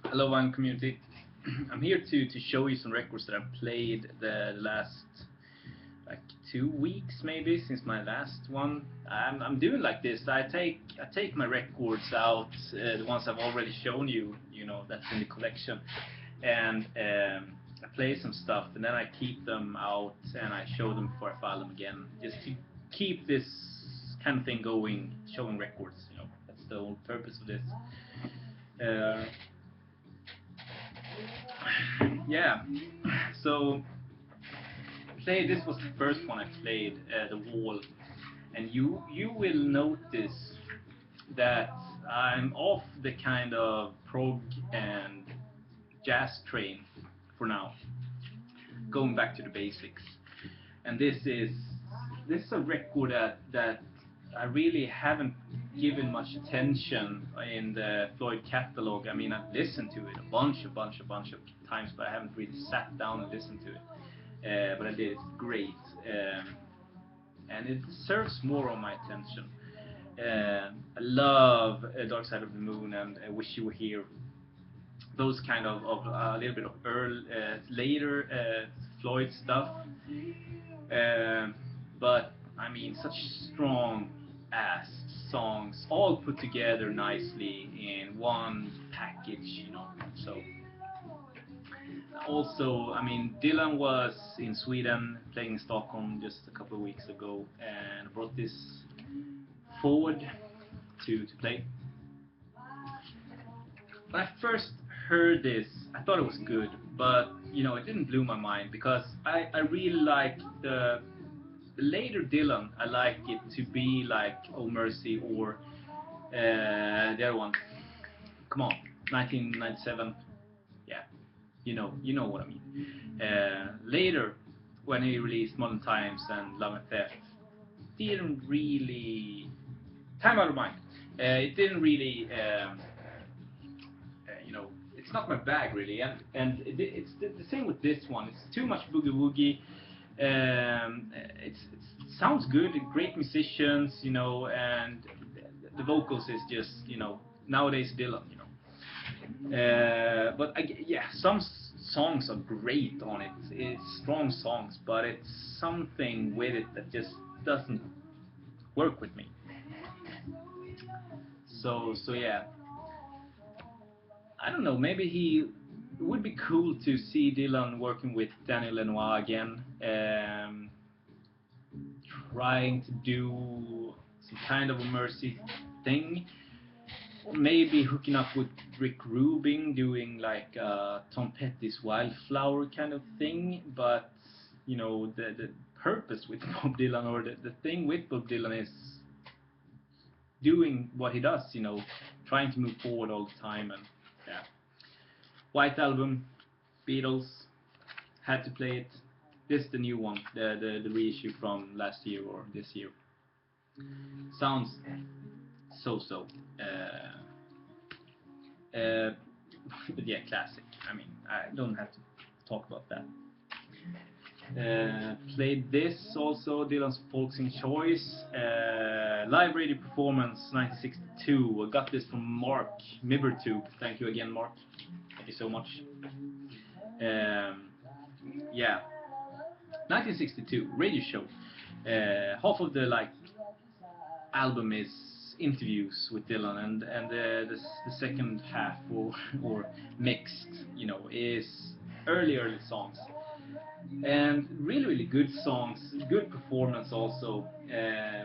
Hello, Vine community. I'm here to show you some records that I've played the last like 2 weeks maybe since my last one. I'm doing like this. I take my records out, the ones I've already shown you, that's in the collection, and I play some stuff, and then I keep them out and I show them before I file them again, just to keep this kind of thing going, showing records. That's the whole purpose of this. Uh, yeah. So play. This was the first one I played, the Wall, and you will notice that I'm off the kind of prog and jazz train for now, going back to the basics. And this is a record that I really haven't given much attention in the Floyd catalog. I mean, I've listened to it a bunch of times, but I haven't really sat down and listened to it. But I did. It's great, and it deserves more of my attention. I love Dark Side of the Moon and I Wish You Were Here. Those kind of a little bit of later Floyd stuff. Uh, but I mean, such strong ass songs, all put together nicely in one package. So also, I mean, Dylan was in Sweden playing in Stockholm just a couple of weeks ago and brought this forward to play. When I first heard this, I thought it was good, but it didn't blow my mind because I really like the later Dylan. I like it to be like Oh Mercy or the other one. Come on, 1997. Yeah, you know what I mean. Later, when he released Modern Times and Love and Theft, didn't really time out of mind. It didn't really, it's not my bag really, it's the same with this one. It's too much boogie woogie. It sounds good, great musicians, and the vocals is just nowadays Dylan. But yeah, some songs are great on it. It's strong songs, but it's something with it that just doesn't work with me. So yeah, I don't know. Maybe it would be cool to see Dylan working with Daniel Lenoir again, trying to do some kind of a Mercy thing. Maybe hooking up with Rick Rubin, doing like Tom Petty's Wildflower kind of thing. But the purpose with Bob Dylan, or the thing with Bob Dylan, is doing what he does. Trying to move forward all the time, and yeah. White Album, Beatles, had to play it. This is the new one, the reissue from last year or this year. Sounds so. But yeah, classic. I mean, I don't have to talk about that. Played this also, Dylan's Folksing Choice, live radio performance 1962. I got this from Mark Mibertube. Thank you again, Mark. Thank you so much. Yeah, 1962 radio show. Half of the album is interviews with Dylan, and the second half, or mixed, is early songs, and really good songs, good performance also,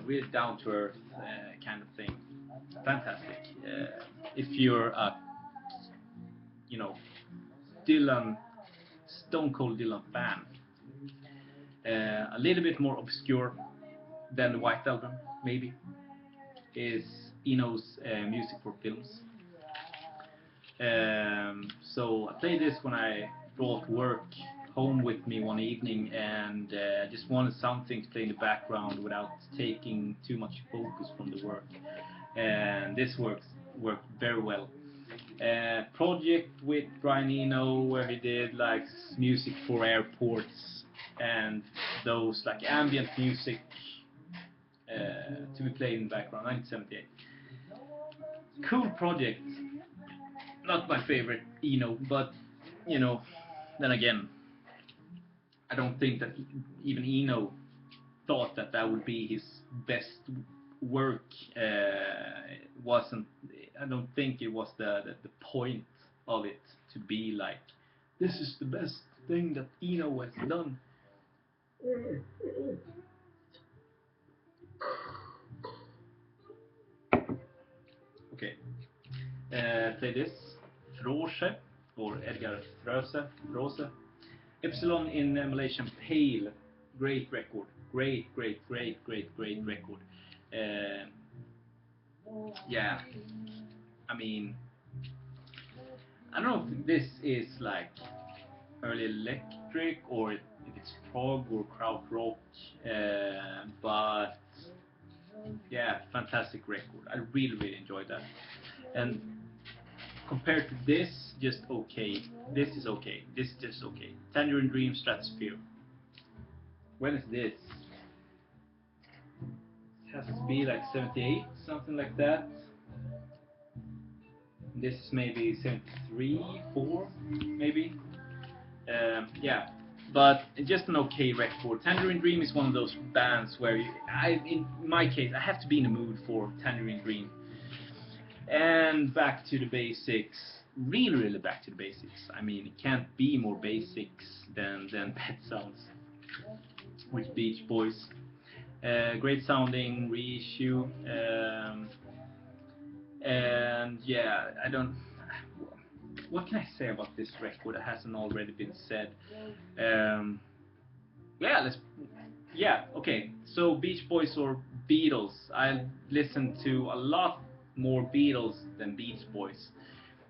really down to earth kind of thing. Fantastic. If you're a you know Dylan, Stone Cold Dylan fan, a little bit more obscure than the White Album maybe is Eno's music for films. So I played this when I brought work home with me one evening, and just wanted something to play in the background without taking too much focus from the work. And this worked very well. Project with Brian Eno, where he did like music for airports and those like ambient music to be played in the background. 1978. Cool project. not my favorite Eno, but you know, then again, I don't think that even Eno thought that that would be his best work. Wasn't I don't think it was the point of it to be like this is the best thing that Eno has done. Okay, play this Froche or Edgar Rose. Epsilon in Malaysian Pale. Great record. Great record. Uh, yeah, I mean, I don't know if this is like early electric or if it's prog or crowd rock, but yeah, fantastic record. I really enjoyed that. And compared to this, just okay. This is okay. This is just okay. Tangerine Dream Stratosphere. When is this? It has to be like 78, something like that. This is maybe 73, 4, maybe. Yeah, but just an okay record. Tangerine Dream is one of those bands where in my case, I have to be in the mood for Tangerine Dream. And back to the basics, really back to the basics. I mean, it can't be more basics than Pet Sounds with Beach Boys. Great sounding reissue. And yeah, I don't. What can I say about this record that hasn't already been said? Um, yeah, okay. So Beach Boys or Beatles? I listen to a lot more Beatles than Beach Boys,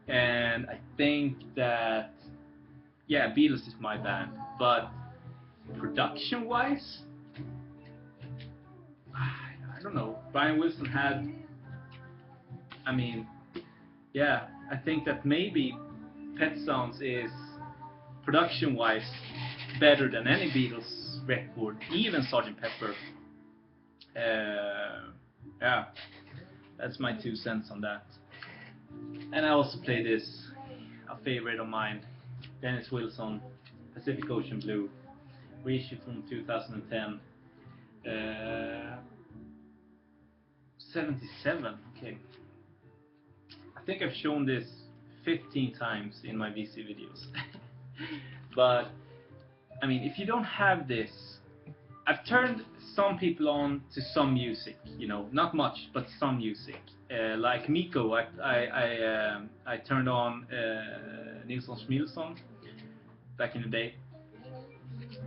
and I think that yeah, Beatles is my band, but production-wise, I don't know. Brian Wilson had, I mean, yeah, I think that maybe Pet Sounds is production-wise better than any Beatles record, even Sgt. Pepper. Yeah, that's my 2 cents on that. And I also play this, a favorite of mine, Dennis Wilson, Pacific Ocean Blue, reissued from 2010. 77, okay. I think I've shown this 15 times in my VC videos. But, I mean, if you don't have this, I've turned some people on to some music, not much, but some music. Like Miko, I turned on Nilsson Schmilsson back in the day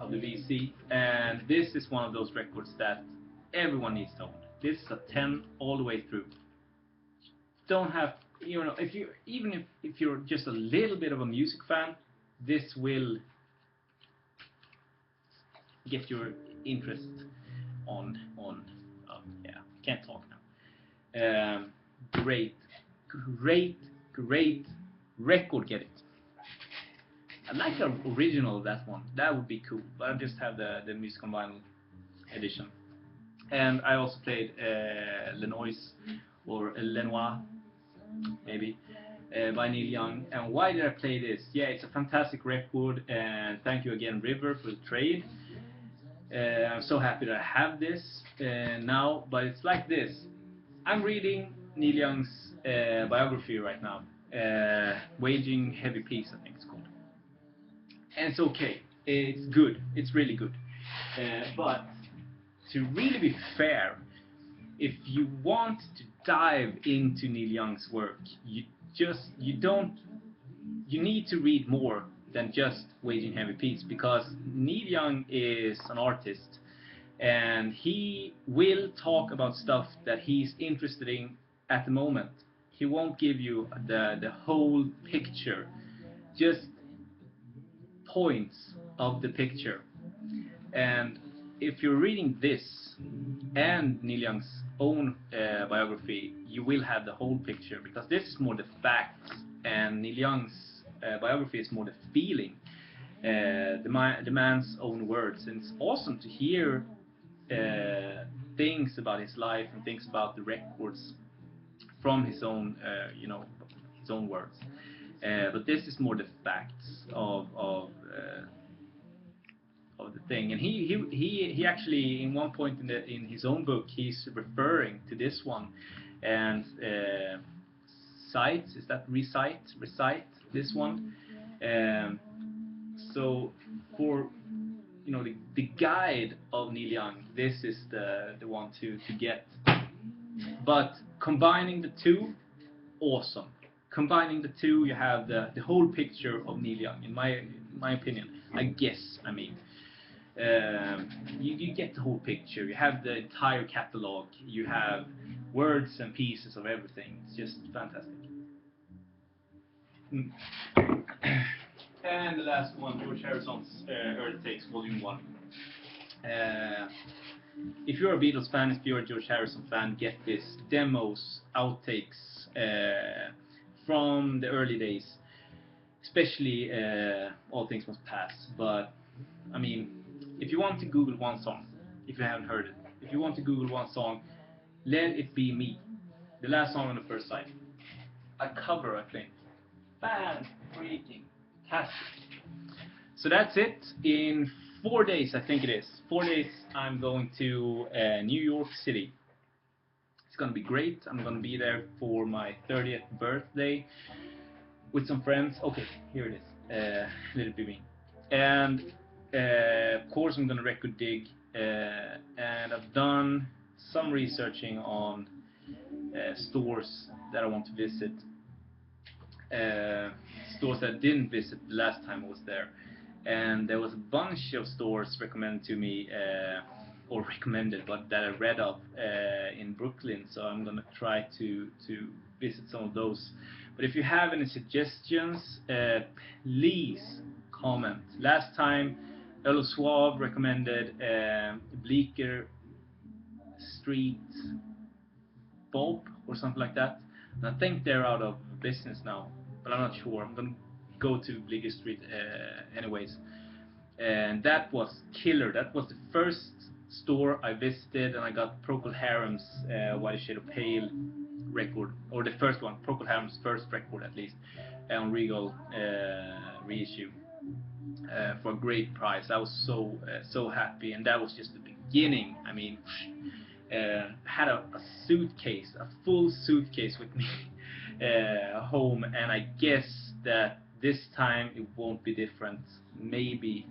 of the VC, and this is one of those records that everyone needs to own. This is a 10 all the way through. Don't have, if you even if you're just a little bit of a music fan, this will get your interest on yeah, can't talk now. Great record. Get it. I'd like the original of that one. That would be cool, but I just have the music on vinyl edition. And I also played Lenois or Lenoir, maybe, by Neil Young. And why did I play this? Yeah, it's a fantastic record, and thank you again, River, for the trade. I'm so happy that I have this now, but it's like this. I'm reading Neil Young's biography right now, Waging Heavy Peace, I think it's called. And it's okay. It's good. It's really good. But to really be fair, if you want to dive into Neil Young's work, you need to read more than just Waging Heavy Peace, because Neil Young is an artist and he will talk about stuff that he's interested in at the moment. He won't give you the whole picture, just points of the picture. And if you're reading this and Neil Young's own biography, you will have the whole picture, because this is more the facts, and Neil Young's biography is more the feeling, the man's own words. And it's awesome to hear things about his life and things about the records from his own, his own words. But this is more the facts of the thing. And he actually, in one point in his own book, he's referring to this one and cites, is that recite this one. um, so for the guide of Neil Young, this is the one to get. But combining the two, awesome. Combining the two, you have the whole picture of Neil Young, in my opinion. I guess, I mean, you get the whole picture. You have the entire catalog. You have words and pieces of everything. It's just fantastic. Mm. And the last one, George Harrison's Earth Takes Volume 1. Uh, if you're a Beatles fan, if you're a George Harrison fan, get this. Demos, outtakes from the early days, especially All Things Must Pass. But I mean, if you want to Google one song, if you haven't heard it, if you want to Google one song, Let It Be Me, the last song on the first side, a cover, I think. Fan freaking tastic. So that's it. In 4 days, I think it is. 4 days, I'm going to New York City. It's gonna be great. I'm gonna be there for my 30th birthday with some friends. Okay, here it is. Let it be me. And of course, I'm gonna record dig. And I've done some researching on stores that I want to visit. Stores that I didn't visit the last time I was there, and there was a bunch of stores recommended to me, or recommended, but that I read of in Brooklyn. So I'm gonna try to visit some of those. But if you have any suggestions, please comment. Last time, Earl Suave recommended Bleecker Street Bob or something like that. And I think they're out of business now, but I'm not sure. I'm gonna go to Bleecker Street anyways. And that was killer. That was the first store I visited, and I got Procol Harum's White Shade of Pale record, or the first one, Procol Harum's first record at least, on Regal reissue. For a great price. I was so happy, and that was just the beginning. I mean, had a suitcase, a full suitcase with me home, and I guess that this time it won't be different. Maybe,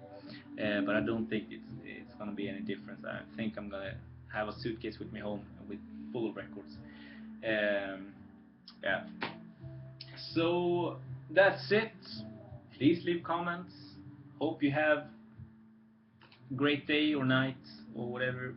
but I don't think it's gonna be any difference. I think I'm gonna have a suitcase with me home with full of records. Yeah. So that's it. Please leave comments. Hope you have a great day or night or whatever